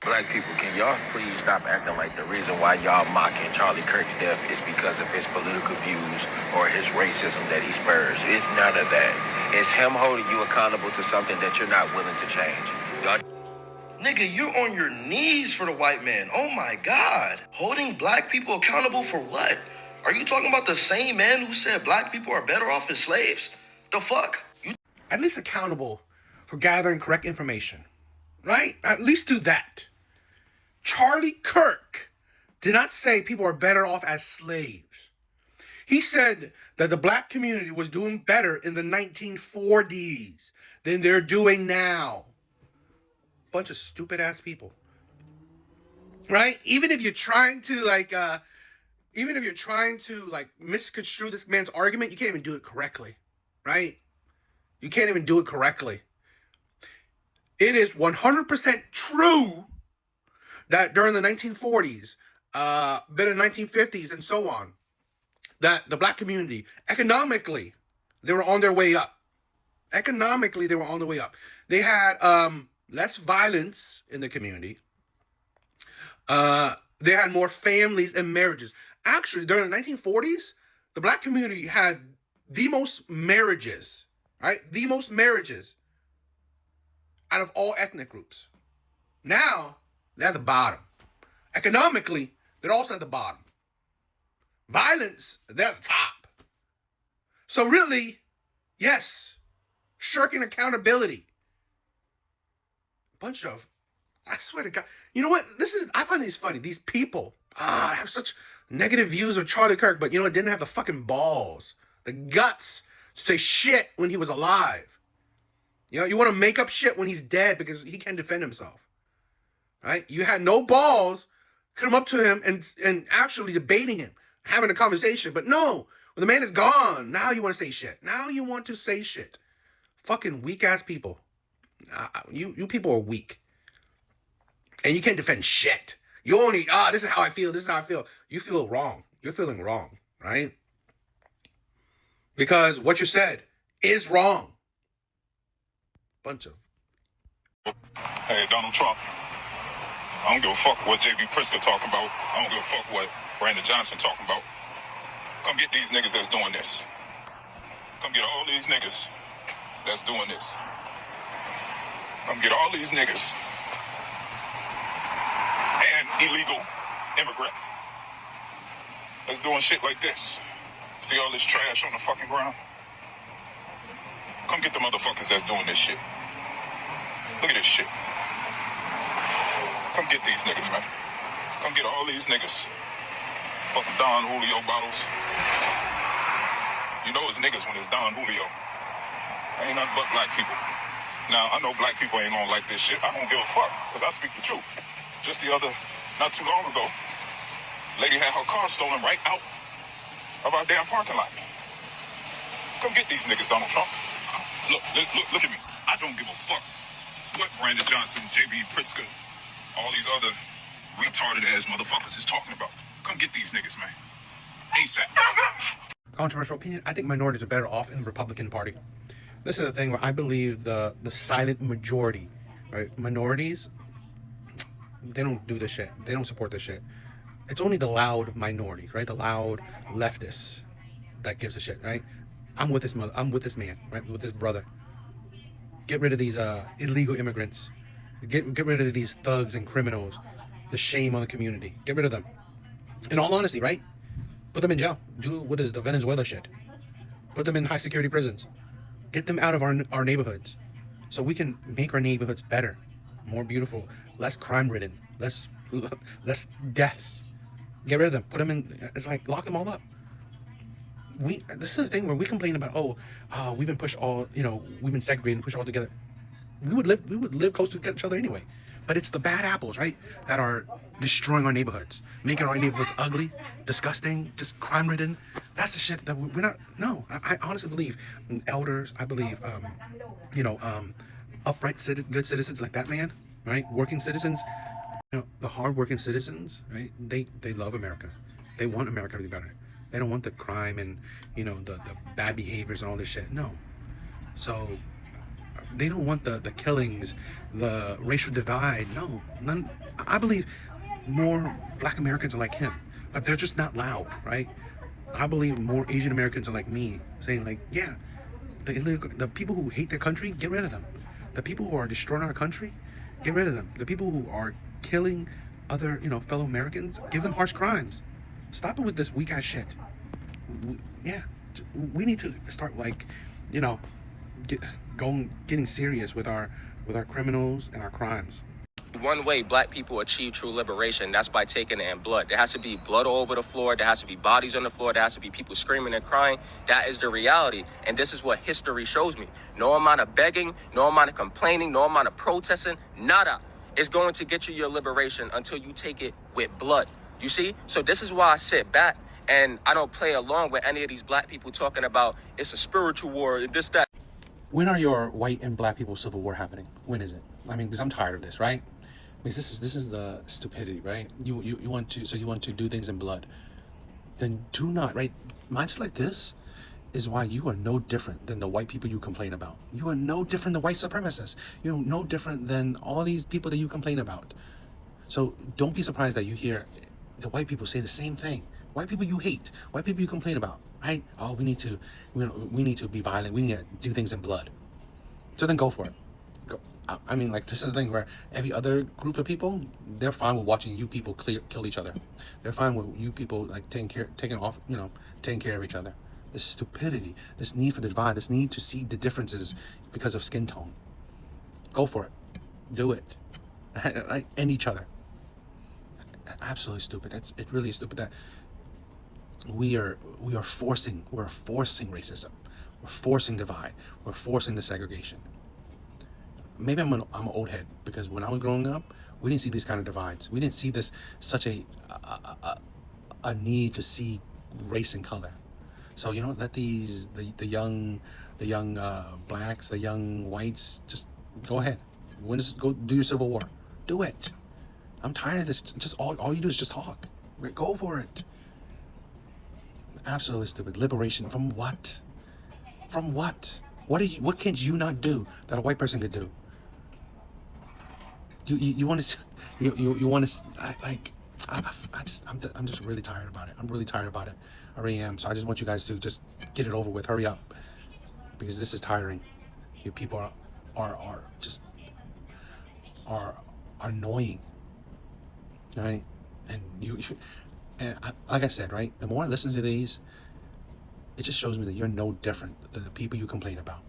Black people, can y'all please stop acting like the reason why y'all mocking Charlie Kirk's death is because of his political views or his racism that he spurs? It's none of that. It's him holding you accountable to something that you're not willing to change. Y'all. Nigga, you're on your knees for the white man. Oh my God. Holding black people accountable for what? Are you talking about the same man who said black people are better off as slaves? The fuck? At least accountable for gathering correct information, right? At least do that. Charlie Kirk did not say people are better off as slaves. He said that the black community was doing better in the 1940s than they're doing now. Bunch of stupid ass people, right? Even if you're trying to misconstrue this man's argument, you can't even do it correctly, right? You can't even do it correctly. It is 100% true that during the 1940s, bit of 1950s, and so on, that the black community, economically, they were on their way up. Economically, they were on the way up. They had less violence in the community. They had more families and marriages. Actually, during the 1940s, the black community had the most marriages, right? The most marriages out of all ethnic groups. Now, they're at the bottom. Economically, they're also at the bottom. Violence, they're at the top. So really, yes, shirking accountability. Bunch of, I swear to God, you know what? I find these funny. These people have such negative views of Charlie Kirk, but you know what? Didn't have the fucking balls, the guts to say shit when he was alive. You know, you want to make up shit when he's dead because he can't defend himself. Right? You had no balls come up to him and actually debating him, having a conversation. But no, when the man is gone, now you want to say shit. Now you want to say shit. Fucking weak ass people. You people are weak. And you can't defend shit. You only, this is how I feel, this is how I feel. You feel wrong. You're feeling wrong, right? Because what you said is wrong. Bunch of. Hey, Donald Trump. I don't give a fuck what J.B. Pritzker talking about. I don't give a fuck what Brandon Johnson talking about. Come get these niggas that's doing this. Come get all these niggas that's doing this. Come get all these niggas and illegal immigrants that's doing shit like this. See all this trash on the fucking ground? Come get the motherfuckers that's doing this shit. Look at this shit. Come get these niggas, man. Come get all these niggas. Fucking Don Julio bottles. You know it's niggas when it's Don Julio. Ain't nothing but black people. Now, I know black people ain't gonna like this shit. I don't give a fuck, because I speak the truth. Just not too long ago, lady had her car stolen right out of our damn parking lot. Come get these niggas, Donald Trump. Look at me. I don't give a fuck what Brandon Johnson, J.B. Pritzker, all these other retarded ass motherfuckers is talking about. Come get these niggas, man. ASAP. Controversial opinion. I think minorities are better off in the Republican Party. This is the thing where I believe the silent majority, right? Minorities, they don't do this shit. They don't support this shit. It's only the loud minorities, right? The loud leftists that gives a shit, right? I'm with this man, right? With this brother. Get rid of these illegal immigrants. Get rid of these thugs and criminals. The shame on the community. Get rid of them. In all honesty, right? Put them in jail. Do what is the Venezuela shit. Put them in high security prisons. Get them out of our neighborhoods, so we can make our neighborhoods better, more beautiful, less crime ridden, less deaths. Get rid of them. Put them in. It's like lock them all up. This is the thing where we complain about we've been pushed all, we've been segregated and pushed all together. We would live close to each other anyway. But it's the bad apples, right, that are destroying our neighborhoods, making our neighborhoods ugly, disgusting, just crime-ridden. That's the shit that we're not. No, I honestly believe elders. I believe, upright, good citizens like that man, right? Working citizens, the hard-working citizens, right? They love America. They want America to be better. They don't want the crime and the bad behaviors and all this shit. No. So They don't want the killings, the racial divide. No, none. I believe more Black Americans are like him, but they're just not loud, right? I believe more Asian Americans are like me, saying like, yeah, the people who hate their country, get rid of them. The people who are destroying our country, get rid of them. The people who are killing other, fellow Americans, give them harsh crimes. Stop it with this weak ass shit. Yeah, we need to start like, you know, getting serious with our criminals and our crimes. One way black people achieve true liberation, that's by taking it in blood. There has to be blood all over the floor. There has to be bodies on the floor. There has to be people screaming and crying. That is the reality. And this is what history shows me. No amount of begging, no amount of complaining, no amount of protesting, nada is going to get you your liberation until you take it with blood. You see? So this is why I sit back and I don't play along with any of these black people talking about it's a spiritual war and this, that. When are your white and black people civil war happening? When is it? I mean, because I'm tired of this, right? Because this is the stupidity, right? You want to do things in blood. Then do not, right? Minds like this is why you are no different than the white people you complain about. You are no different than white supremacists. You're no different than all these people that you complain about. So don't be surprised that you hear the white people say the same thing. White people you hate, white people you complain about. Right? Oh, we need to be violent. We need to do things in blood. So then go for it. Go. I mean, like, this is the thing where every other group of people, they're fine with watching you people kill each other. They're fine with you people like taking care of each other. This stupidity, this need for the divide, this need to see the differences because of skin tone. Go for it. Do it. End each other. Absolutely stupid. It really is stupid that we are forcing racism. We're forcing divide. We're forcing the segregation. Maybe I'm an old head, because when I was growing up, we didn't see these kind of divides. We didn't see this such a need to see race and color. So let the young blacks, the young whites, just go ahead. Go do your civil war. Do it. I'm tired of this. Just all you do is just talk. Go for it. Absolutely stupid. Liberation from what? From what? What can you not do that a white person could do? You want to you want to I'm just really tired about it. I'm really tired about it. I really am. So I just want you guys to just get it over with. Hurry up, because this is tiring. You people are just annoying, right? And like I said, right, the more I listen to these, it just shows me that you're no different than the people you complain about.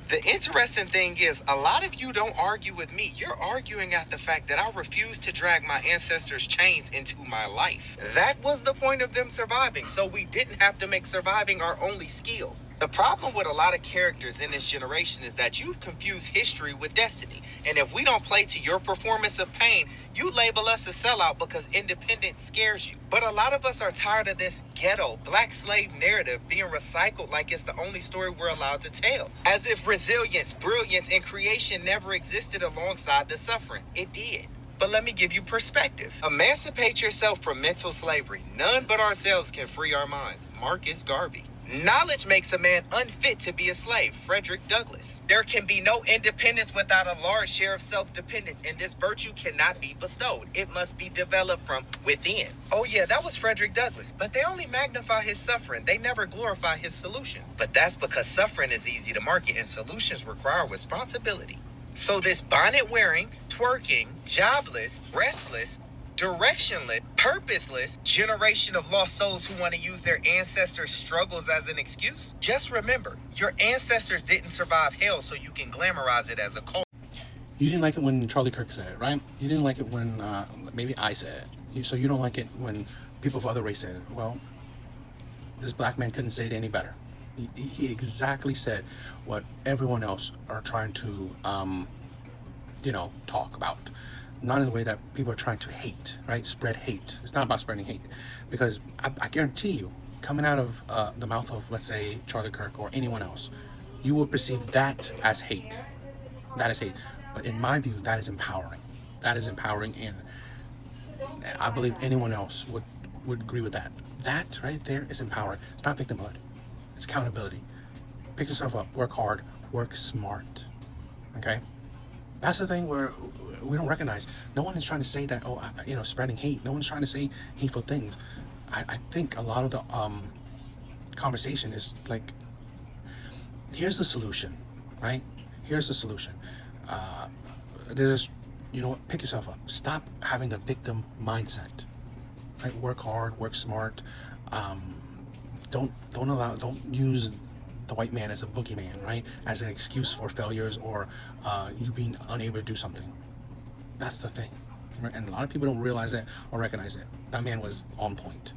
The interesting thing is, a lot of you don't argue with me. You're arguing at the fact that I refuse to drag my ancestors' chains into my life. That was the point of them surviving, so we didn't have to make surviving our only skill. The problem with a lot of characters in this generation is that you've confused history with destiny. And if we don't play to your performance of pain, you label us a sellout because independence scares you. But a lot of us are tired of this ghetto black slave narrative being recycled like it's the only story we're allowed to tell. As if resilience, brilliance, and creation never existed alongside the suffering. It did. But let me give you perspective. Emancipate yourself from mental slavery. None but ourselves can free our minds. Marcus Garvey. Knowledge makes a man unfit to be a slave. Frederick Douglass. There can be no independence without a large share of self-dependence, and this virtue cannot be bestowed. It must be developed from within. Oh yeah, that was Frederick Douglass, but they only magnify his suffering. They never glorify his solutions. But that's because suffering is easy to market and solutions require responsibility. So this bonnet wearing, twerking, jobless, restless, directionless, purposeless generation of lost souls who want to use their ancestors' struggles as an excuse? Just remember, your ancestors didn't survive hell so you can glamorize it as a cult. You didn't like it when Charlie Kirk said it, right? You didn't like it when maybe I said it. So you don't like it when people of other race said it. Well, this black man couldn't say it any better. He exactly said what everyone else are trying to, talk about. Not in the way that people are trying to hate, right? Spread hate. It's not about spreading hate. Because I guarantee you, coming out of the mouth of, let's say, Charlie Kirk or anyone else, you will perceive that as hate. That is hate. But in my view, that is empowering. That is empowering, and I believe anyone else would agree with that. That right there is empowering. It's not victimhood. It's accountability. Pick yourself up. Work hard. Work smart. Okay, that's the thing where we don't recognize. No one is trying to say that, oh, spreading hate. No one's trying to say hateful things. I think a lot of the conversation is like, here's the solution, right? Here's the solution. Uh, there's, pick yourself up. Stop having the victim mindset. Right? Work hard, work smart. Don't use the white man as a boogeyman, right? As an excuse for failures or you being unable to do something. That's the thing. Right? And a lot of people don't realize that or recognize it. That man was on point.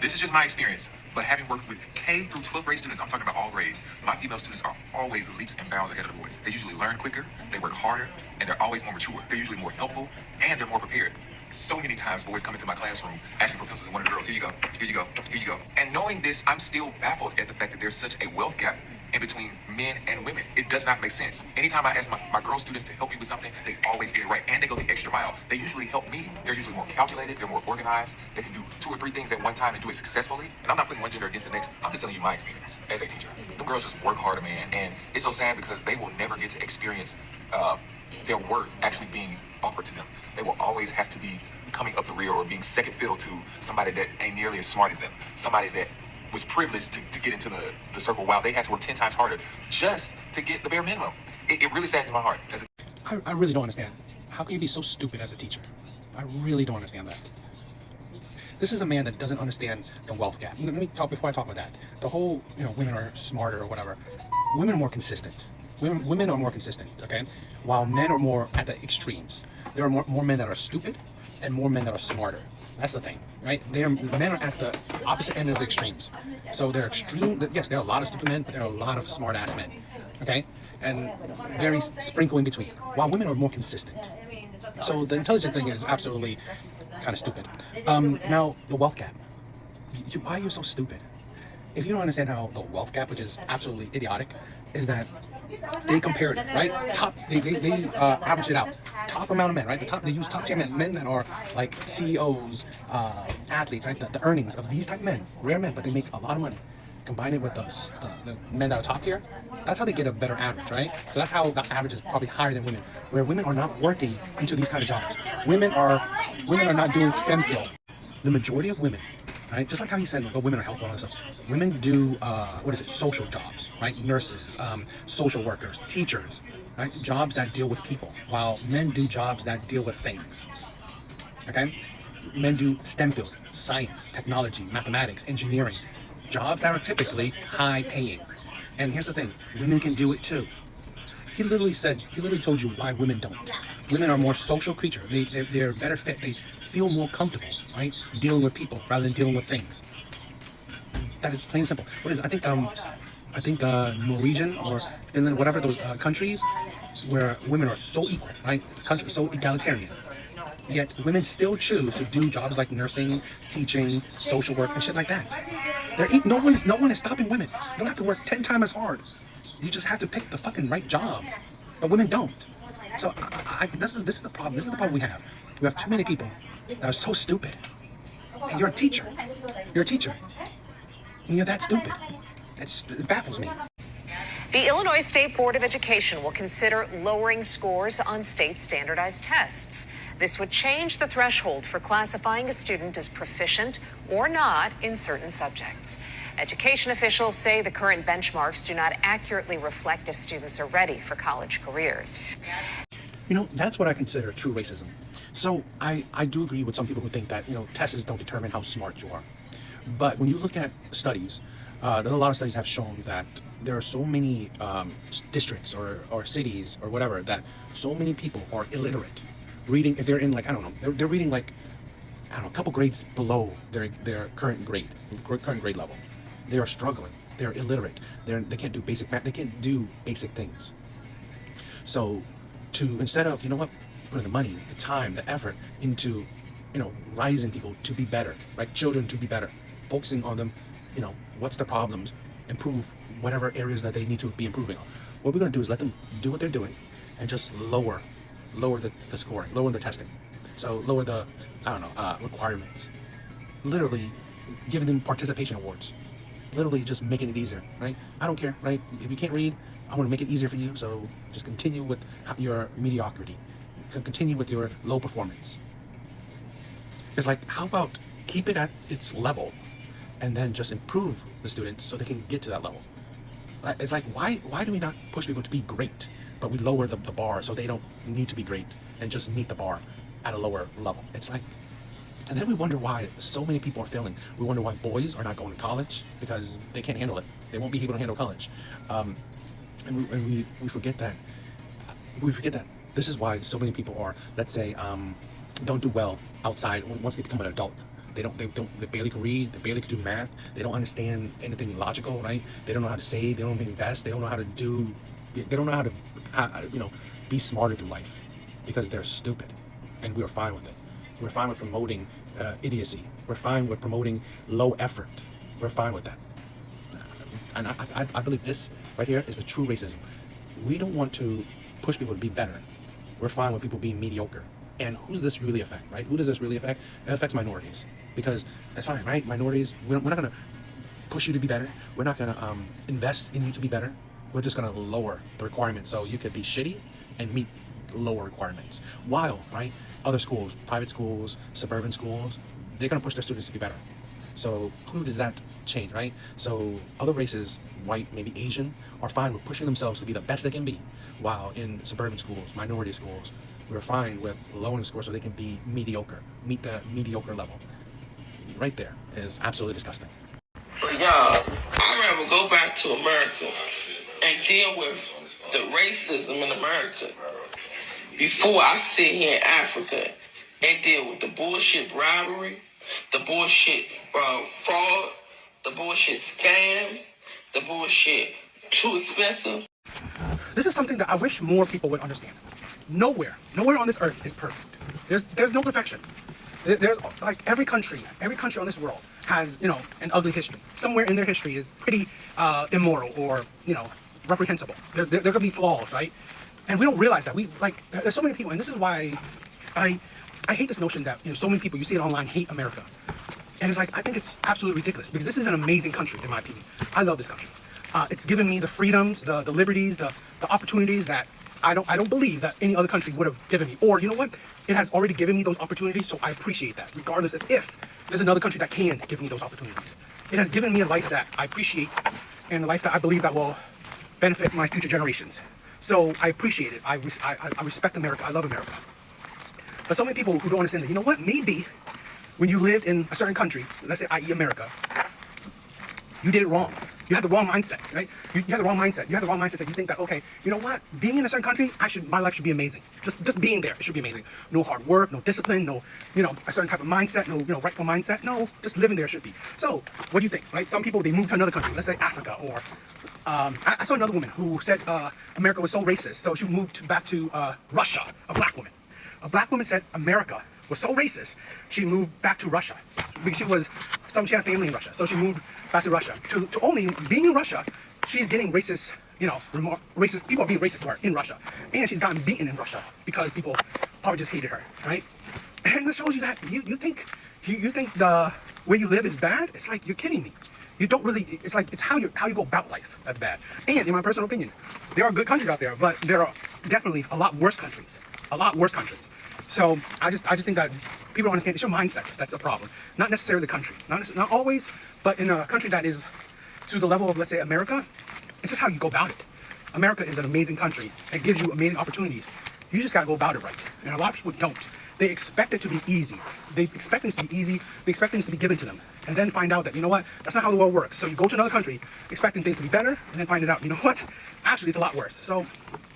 This is just my experience, but having worked with K through 12th grade students, I'm talking about all grades, my female students are always leaps and bounds ahead of the boys. They usually learn quicker, they work harder, and they're always more mature. They're usually more helpful, and they're more prepared. So many times boys come into my classroom asking for pencils, and one of the girls, here you go, here you go, here you go. And knowing this, I'm still baffled at the fact that there's such a wealth gap in between men and women. It does not make sense. Anytime I ask my girl students to help me with something, they always get it right, and they go the extra mile. They usually help me. They're usually more calculated, they're more organized, they can do 2 or 3 things at one time and do it successfully. And I'm not putting one gender against the next, I'm just telling you my experience as a teacher. The girls just work harder, man, and it's so sad because they will never get to experience their worth actually being offered to them. They will always have to be coming up the rear or being second fiddle to somebody that ain't nearly as smart as them, somebody that was privileged to get into the circle while they had to work 10 times harder just to get the bare minimum. It really saddens my heart. I really don't understand. How can you be so stupid as a teacher? I really don't understand that. This is a man that doesn't understand the wealth gap. Let me talk before I talk about that. The whole, women are smarter or whatever. Women are more consistent. Women are more consistent, okay? While men are more at the extremes. There are more men that are stupid and more men that are smarter. That's the thing, right? Men are at the opposite end of the extremes. So they're extreme. Yes, there are a lot of stupid men, but there are a lot of smart-ass men, okay? And very sprinkle in between. While women are more consistent. So the intelligent thing is absolutely kind of stupid. Now, the wealth gap. Why are you so stupid? If you don't understand how the wealth gap, which is absolutely idiotic, is that they compare it, right? They average it out. Top amount of men, right? They use top tier men that are like CEOs, athletes, right? The earnings of these type of men, rare men, but they make a lot of money. Combine it with the men that are top tier, that's how they get a better average, right? So that's how the average is probably higher than women, where women are not working into these kind of jobs. Women are not doing STEM field. The majority of women, right? Just like how you said, women are helpful and stuff. Women do social jobs, right? Nurses, social workers, teachers, right? Jobs that deal with people, while men do jobs that deal with things. Okay? Men do STEM field, science, technology, mathematics, engineering, jobs that are typically high paying. And here's the thing, women can do it too. He literally told you why women don't. Women are more social creatures. They're better fit. They feel more comfortable, right? Dealing with people rather than dealing with things. That is plain and simple. I think Norwegian or Finland, whatever those countries where women are so equal, right? Countries so egalitarian. Yet women still choose to do jobs like nursing, teaching, social work, and shit like that. No one is stopping women. You don't have to work 10 times as hard. You just have to pick the fucking right job. But women don't. So this is the problem. This is the problem we have. We have too many people that are so stupid. And you're a teacher. You're a teacher. And you're that stupid. It baffles me. The Illinois State Board of Education will consider lowering scores on state standardized tests. This would change the threshold for classifying a student as proficient or not in certain subjects. Education officials say the current benchmarks do not accurately reflect if students are ready for college careers. That's what I consider true racism. So I do agree with some people who think that, tests don't determine how smart you are. But when you look at studies, a lot of studies have shown that there are so many districts or cities or whatever that so many people are illiterate. Reading, if they're in they're reading a couple grades below their current grade level. They are struggling. They're illiterate. They can't do basic math. They can't do basic things. So, instead of putting the money, the time, the effort into rising people to be better, right? Children to be better, focusing on them. What's the problems? Improve whatever areas that they need to be improving on. What we're going to do is let them do what they're doing, and just lower the scoring, lower the testing. So lower the requirements. Literally giving them participation awards. Literally just making it easier, right? I don't care, right? If you can't read, I want to make it easier for you, so just continue with your mediocrity. Continue with your low performance. It's like, how about keep it at its level and then just improve the students so they can get to that level? It's like, why do we not push people to be great, but we lower the bar so they don't need to be great and just meet the bar at a lower level? It's like, and then we wonder why so many people are failing. We wonder why boys are not going to college, because they can't handle it. They won't be able to handle college. And we forget that. We forget that this is why so many people are, let's say, don't do well outside once they become an adult. They barely can read, they barely can do math, they don't understand anything logical, right? They don't know how to save, they don't invest, they don't know how to they don't know how to, be smarter through life, because they're stupid, and we're fine with it. We're fine with promoting idiocy. We're fine with promoting low effort. We're fine with that. And I believe this right here is the true racism. We don't want to push people to be better. We're fine with people being mediocre. And who does this really affect, right? Who does this really affect? It affects minorities. Because that's fine, right? Minorities, we're not going to push you to be better. We're not going to invest in you to be better. We're just going to lower the requirements so you could be shitty and meet lower requirements. While, right, other schools, private schools, suburban schools, they're going to push their students to be better. So who does that change, right? So other races, white, maybe Asian, are fine with pushing themselves to be the best they can be. While in suburban schools, minority schools, we're fine with lowering the score so they can be mediocre, meet the mediocre level. Right there is absolutely disgusting. But y'all, I'd rather go back to America and deal with the racism in America before I sit here in Africa and deal with the bullshit bribery, the bullshit fraud, the bullshit scams, the bullshit too expensive. This is something that I wish more people would understand. Nowhere on this earth is perfect. There's no perfection. There's like every country on this world has, an ugly history. Somewhere in their history is pretty immoral or, reprehensible. There could be flaws, right? And we don't realize that. There's so many people, and this is why I hate this notion that, so many people, you see it online, hate America. And it's like, I think it's absolutely ridiculous, because this is an amazing country, in my opinion. I love this country. It's given me the freedoms, the liberties, the opportunities that I don't believe that any other country would have given me. Or, you know what? It has already given me those opportunities, so I appreciate that, regardless of if there's another country that can give me those opportunities. It has given me a life that I appreciate, and a life that I believe that will benefit my future generations. So I appreciate it. I respect America. I love America. But so many people who don't understand that, you know what? Maybe when you lived in a certain country, let's say i.e. America, you did it wrong. You had the wrong mindset, right? You had the wrong mindset. You had the wrong mindset that you think that, okay, you know what? Being in a certain country, my life should be amazing. Just being there, it should be amazing. No hard work, no discipline, no, a certain type of mindset, no, rightful mindset. No, just living there should be. So, what do you think, right? Some people, they move to another country, let's say Africa, or I saw another woman who said America was so racist, so she moved back to Russia, a black woman. A black woman said America was so racist, she moved back to Russia. Because she had family in Russia, so she moved back to Russia. To only being in Russia, she's getting racist, racist, people are being racist to her in Russia. And she's gotten beaten in Russia because people probably just hated her, right? And this shows you that you think the way you live is bad? It's like, you're kidding me. You don't really, it's how you go about life that's bad. And in my personal opinion, there are good countries out there, but there are definitely a lot worse countries. So I just think that people don't understand, it's your mindset that's the problem. Not necessarily the country. Not always, but in a country that is to the level of, let's say, America, it's just how you go about it. America is an amazing country. It gives you amazing opportunities. You just gotta go about it right. And a lot of people don't. They expect it to be easy. They expect things to be easy. They expect things to be given to them. And then find out that, you know what, that's not how the world works. So you go to another country expecting things to be better, and then find it out, you know what, actually it's a lot worse. So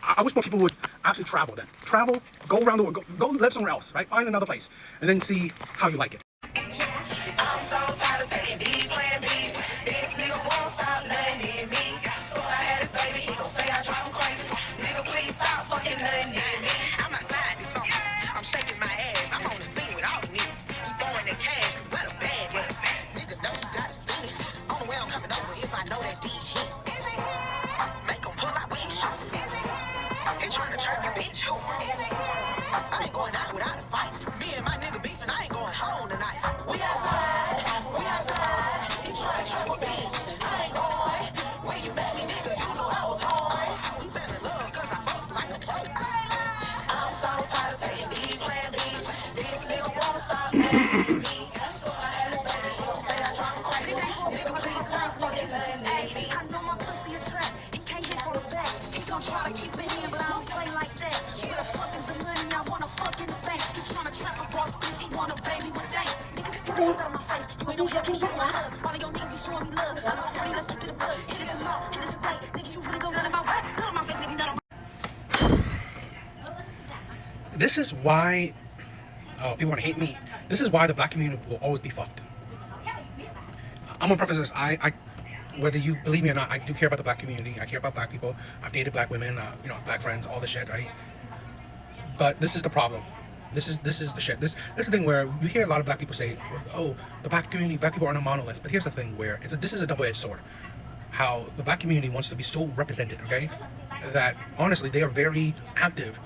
I wish more people would actually travel then. Travel, go around the world, go live somewhere else, right? Find another place, and then see how you like it. I'm so tired of taking these plan B's. This nigga won't stop nothing in me. So I had his baby, he gon' say I drive him crazy. Nigga, please stop fucking nothing in me. I'm outside this summer, I'm shaking my ass. I'm on the scene with all the niggas. You throwing that cash, cause where the bag at? Nigga know you gotta spend it. On the way I'm coming over if I know that beat hit. Make him pull out when he shoot. He trying to me, bitch, who? I ain't going out without a fight. Me and my nigga beefing, I ain't going home tonight. want a baby with day. Nigga, you put that on my face. You ain't no hair, can't show my love. All of your niggas be showing me love. I know I'm pretty, let's keep it a bud. Hit it tomorrow, hit it today. Nigga, you really go none of my way. None of my face, maybe none of my. This is why, oh, people want to hate me. This is why the black community will always be fucked. I'm gonna preface this. I whether you believe me or not, I do care about the black community. I care about black people. I've dated black women, black friends, all this shit, right? But this is the problem. This is the shit. This is the thing where you hear a lot of black people say, "Oh, the black community, black people aren't a monolith." But here's the thing where this is a double-edged sword. How the black community wants to be so represented, okay? That honestly, they are very active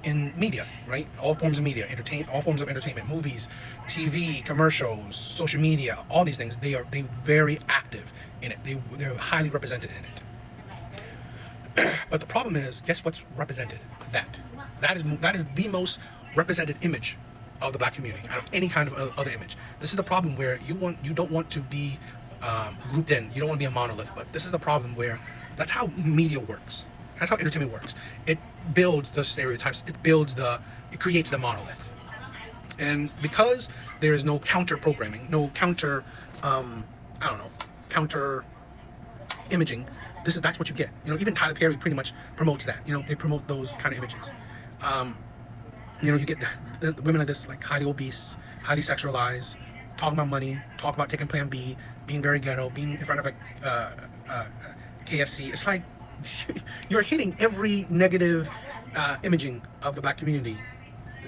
in media, right? All forms of media, all forms of entertainment, movies, TV, commercials, social media, all these things. They're very active in it. They're highly represented in it. But the problem is, guess what's represented? That is the most represented image of the black community out of any kind of other image. This is the problem where you don't want to be grouped in. You don't want to be a monolith. But this is the problem where that's how media works. That's how entertainment works. It builds the stereotypes. It creates the monolith. And because there is no counter programming, no counter, counter imaging, that's what you get. Even Tyler Perry pretty much promotes that. They promote those kind of images. You get the women like this, like highly obese, highly sexualized, talking about money, talking about taking Plan B, being very ghetto, being in front of a KFC. It's like you're hitting every negative imaging of the black community,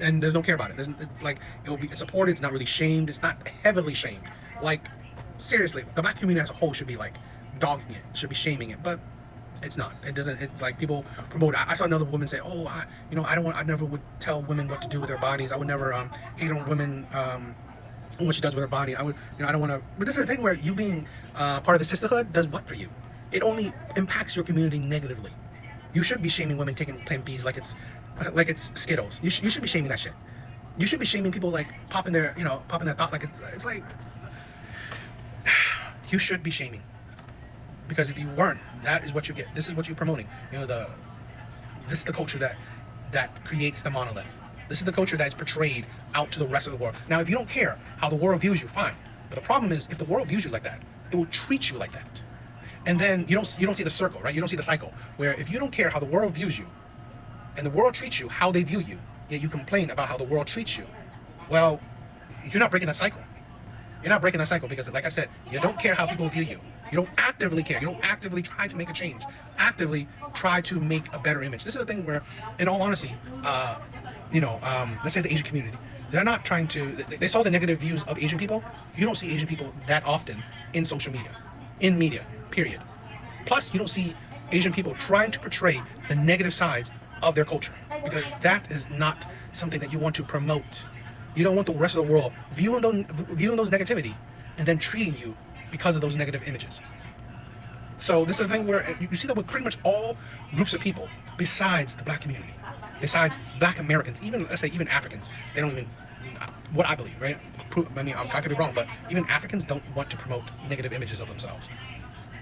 and there's no care about it. It's supported. It's not really shamed. It's not heavily shamed. Like seriously, the black community as a whole should be like dogging it, should be shaming it, but it's not. It doesn't. It's like people promote. I saw another woman say, "Oh, I never would tell women what to do with their bodies. I would never hate on women what she does with her body. I would, I don't want to." But this is the thing where you being part of the sisterhood does what for you? It only impacts your community negatively. You should be shaming women taking Plan Bs like it's Skittles. You should be shaming that shit. You should be shaming people like popping their thought like it's like you should be shaming. Because if you weren't, that is what you get. This is what you're promoting. This is the culture that creates the monolith. This is the culture that is portrayed out to the rest of the world. Now, if you don't care how the world views you, fine. But the problem is, if the world views you like that, it will treat you like that. And then you don't see the circle, right? You don't see the cycle where if you don't care how the world views you, and the world treats you how they view you, yet you complain about how the world treats you, well, you're not breaking that cycle. You're not breaking that cycle because, like I said, you don't care how people view you. You don't actively care. You don't actively try to make a change. Actively try to make a better image. This is the thing where, in all honesty, let's say the Asian community, they're not trying to. They saw the negative views of Asian people. You don't see Asian people that often in social media, in media, period. Plus, you don't see Asian people trying to portray the negative sides of their culture because that is not something that you want to promote. You don't want the rest of the world viewing those negativity and then treating you because of those negative images. So this is the thing where you see that with pretty much all groups of people besides the black community, besides black Americans, even let's say even Africans, they don't even, what I believe, right? I mean, I could be wrong, but even Africans don't want to promote negative images of themselves.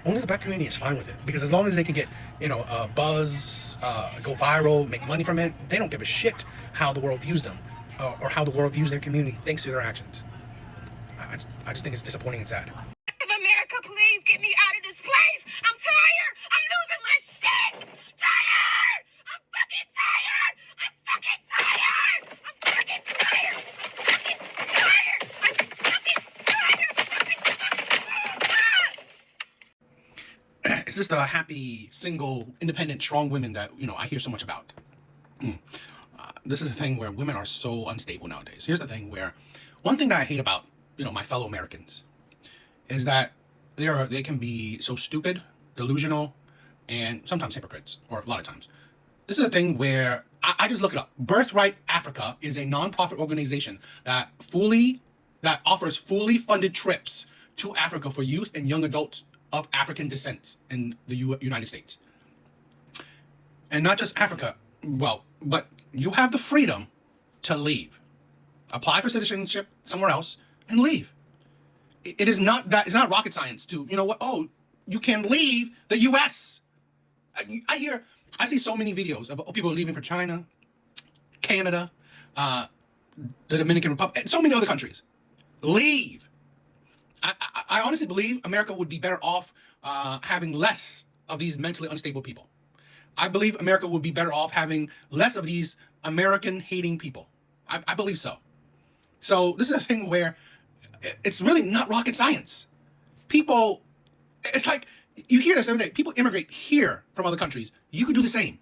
Only the black community is fine with it because as long as they can get, a buzz, go viral, make money from it, they don't give a shit how the world views them or how the world views their community thanks to their actions. I just think it's disappointing and sad. America, please get me out of this place. I'm tired. I'm losing my shit. Tired. I'm fucking tired. I'm fucking tired. I'm fucking tired. I'm fucking tired. I'm fucking tired. It's just the happy, single, independent, strong women that, I hear so much about. This is the thing where women are so unstable nowadays. Here's the thing where, one thing that I hate about, my fellow Americans is that they can be so stupid, delusional, and sometimes hypocrites, or a lot of times. This is a thing where I just look it up. Birthright Africa is a non-profit organization that offers fully funded trips to Africa for youth and young adults of African descent in the United States. And not just Africa, but you have the freedom to leave. Apply for citizenship somewhere else and leave. It is not that. It's not rocket science to, you can leave the U.S. I see so many videos of people leaving for China, Canada, the Dominican Republic, and so many other countries. Leave. I honestly believe America would be better off having less of these mentally unstable people. I believe America would be better off having less of these American-hating people. I believe so. So this is a thing where it's really not rocket science. People, it's like, you hear this every day. People immigrate here from other countries. You could do the same.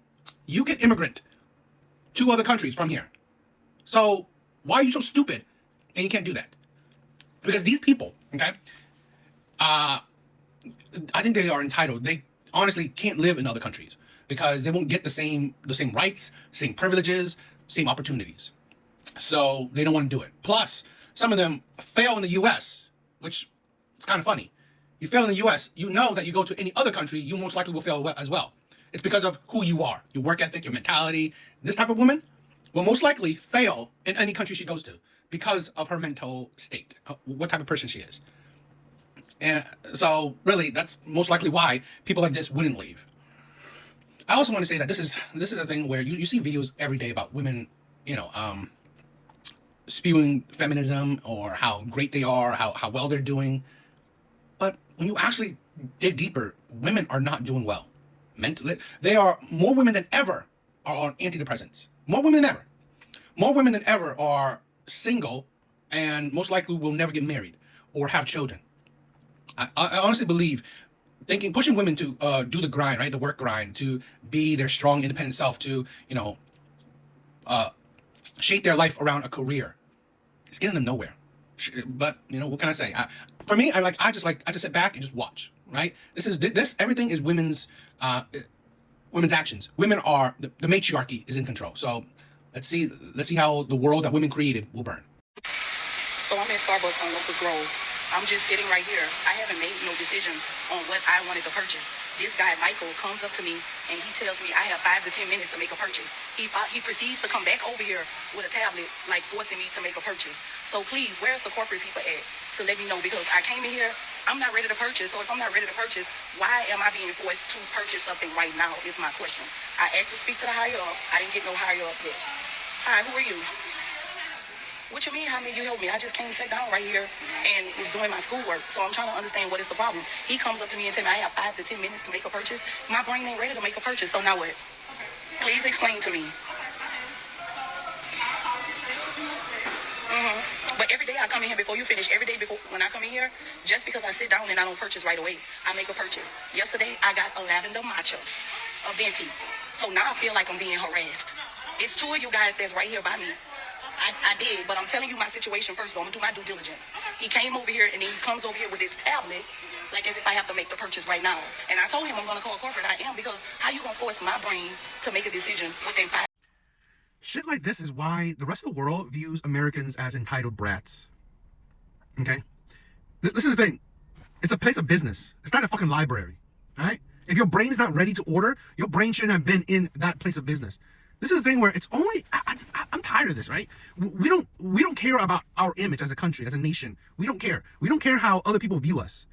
You can immigrant to other countries from here. So why are you so stupid and you can't do that? Because these people, okay, I think they are entitled. They honestly can't live in other countries because they won't get the same rights, same privileges, same opportunities. So they don't want to do it. Plus, some of them fail in the U.S., which is kind of funny. You fail in the U.S., you know that you go to any other country, you most likely will fail as well. It's because of who you are, your work ethic, your mentality. This type of woman will most likely fail in any country she goes to because of her mental state, what type of person she is. And so, really, that's most likely why people like this wouldn't leave. I also want to say that this is a thing where you see videos every day about women, spewing feminism or how great they are, how well they're doing. But when you actually dig deeper, women are not doing well. Mentally, they are more women than ever are on antidepressants. More women than ever. More women than ever are single and most likely will never get married or have children. I honestly believe pushing women to do the grind, right? The work grind, to be their strong, independent self, to, shape their life around a career. It's getting them nowhere. But, what can I say? For me, I just sit back and just watch, right? Everything is women's actions. Women are, the matriarchy is in control. So let's see how the world that women created will burn. So I'm at Starbucks on Locust Grove. I'm just sitting right here. I haven't made no decision on what I wanted to purchase. This guy, Michael, comes up to me and he tells me I have 5 to 10 minutes to make a purchase. He proceeds to come back over here with a tablet, like forcing me to make a purchase. So please, where's the corporate people at to let me know? Because I came in here, I'm not ready to purchase. So if I'm not ready to purchase, why am I being forced to purchase something right now is my question. I asked to speak to the higher up. I didn't get no higher up yet. Hi, who are you? What you mean, how may you help me? I just came and sat down right here and was doing my schoolwork. So I'm trying to understand what is the problem. He comes up to me and tells me I have 5 to 10 minutes to make a purchase. My brain ain't ready to make a purchase, so now what? Please explain to me. But every day I come in here, before you finish, every day before when I come in here, just because I sit down and I don't purchase right away, I make a purchase. Yesterday, I got a lavender matcha, a venti. So now I feel like I'm being harassed. It's 2 of you guys that's right here by me. I did, but I'm telling you my situation first, though. I'm going to do my due diligence. He came over here, and then he comes over here with this tablet, like as if I have to make the purchase right now. And I told him I'm going to call corporate. I am, because how you going to force my brain to make a decision within 5? Shit like this is why the rest of the world views Americans as entitled brats. Okay? This is the thing. It's a place of business. It's not a fucking library. All right? If your brain is not ready to order, your brain shouldn't have been in that place of business. This is the thing where it's only, I'm tired of this, right? We don't care about our image as a country, as a nation. We don't care. We don't care how other people view us.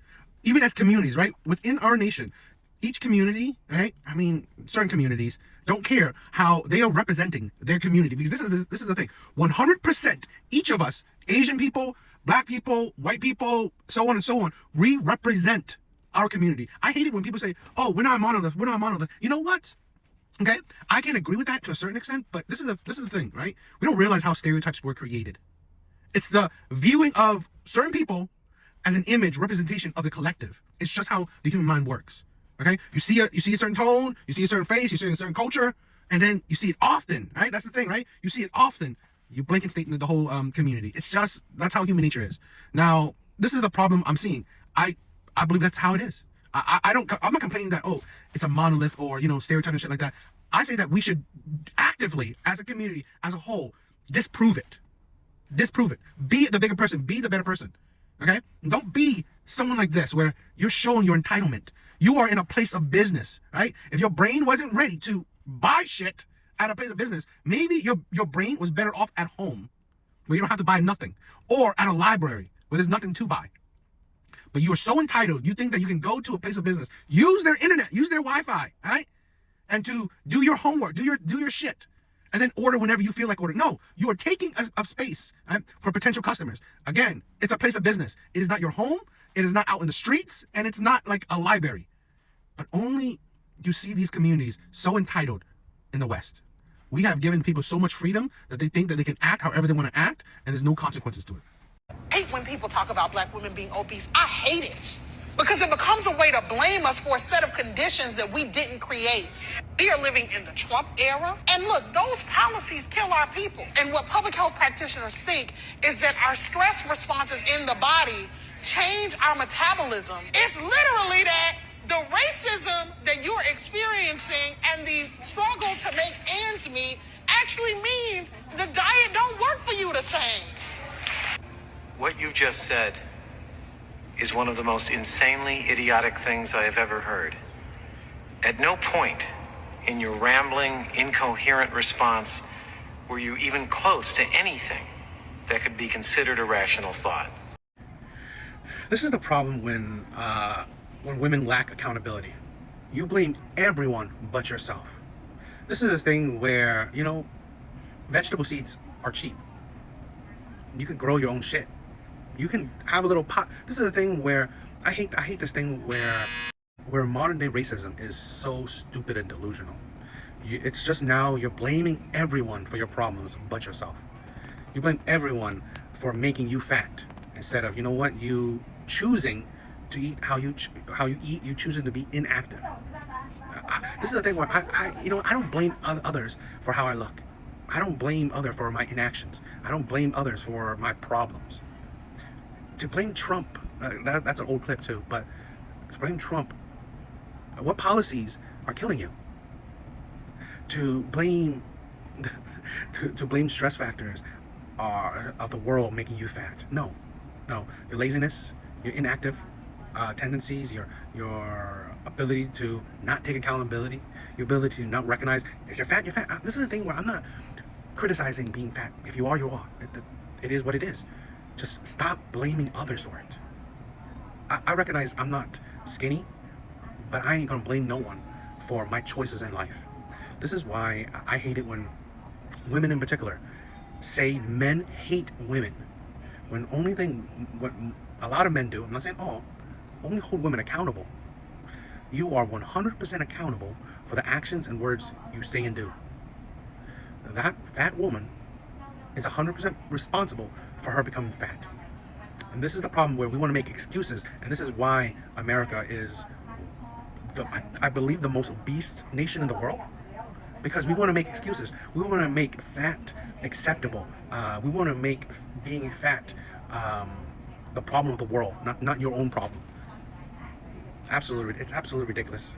Even as communities, right? Within our nation, each community, right? I mean, certain communities don't care how they are representing their community, because this is the thing. 100%, each of us, Asian people, black people, white people, so on and so on, we represent our community. I hate it when people say, oh, we're not a monolith, we're not a monolith. You know what? Okay, I can agree with that to a certain extent, but this is the thing, right? We don't realize how stereotypes were created. It's the viewing of certain people as an image representation of the collective. It's just how the human mind works. Okay, you see a certain tone, you see a certain face, you see a certain culture, and then you see it often, right? That's the thing, right? You see it often. You blanket state the whole community. It's just, that's how human nature is. Now, this is the problem I'm seeing. I believe that's how it is. I'm not complaining that, oh, it's a monolith or, stereotype and shit like that. I say that we should actively, as a community, as a whole, disprove it. Disprove it. Be the bigger person. Be the better person. Okay? Don't be someone like this where you're showing your entitlement. You are in a place of business, right? If your brain wasn't ready to buy shit at a place of business, maybe your brain was better off at home, where you don't have to buy nothing, or at a library where there's nothing to buy. But you are so entitled, you think that you can go to a place of business, use their internet, use their Wi-Fi, right? And to do your homework, do your shit. and then order whenever you feel like ordering. No, you are taking up space for potential customers. Again, it's a place of business. It is not your home. It is not out in the streets, and it's not like a library. But only you see these communities so entitled in the West. We have given people so much freedom that they think that they can act however they want to act, and there's no consequences to it. I hate when people talk about black women being obese. I hate it. Because it becomes a way to blame us for a set of conditions that we didn't create. We are living in the Trump era. And look, those policies kill our people. And what public health practitioners think is that our stress responses in the body change our metabolism. It's literally that the racism that you're experiencing and the struggle to make ends meet actually means the diet don't work for you the same. What you just said is one of the most insanely idiotic things I have ever heard. At no point in your rambling, incoherent response were you even close to anything that could be considered a rational thought. This is the problem when women lack accountability. You blame everyone but yourself. This is a thing where, you know, vegetable seeds are cheap. You can grow your own shit. You can have a little pot. This is a thing where I hate this thing where modern day racism is so stupid and delusional. It's just now you're blaming everyone for your problems but yourself. You blame everyone for making you fat instead of, you know what, you choosing to eat how you eat, you choosing to be inactive. This is the thing where I don't blame others for how I look. I don't blame others for my inactions. I don't blame others for my problems. To blame Trump, that's an old clip too, but to blame Trump, what policies are killing you? To blame stress factors of the world making you fat. No, your laziness, your inactive tendencies, your ability to not take accountability, your ability to not recognize if you're fat, you're fat. This is the thing where I'm not criticizing being fat. If you are, you are. It is what it is. Just stop blaming others for it. I recognize I'm not skinny, but I ain't gonna blame no one for my choices in life. This is why I hate it when women in particular say men hate women. When what a lot of men do, I'm not saying all, only hold women accountable. You are 100% accountable for the actions and words you say and do. That fat woman is 100% responsible for her becoming fat. And this is the problem where we want to make excuses, and this is why America is, I believe, the most obese nation in the world. Because we want to make excuses. We want to make fat acceptable. We want to make being fat the problem of the world, not your own problem. It's absolutely ridiculous.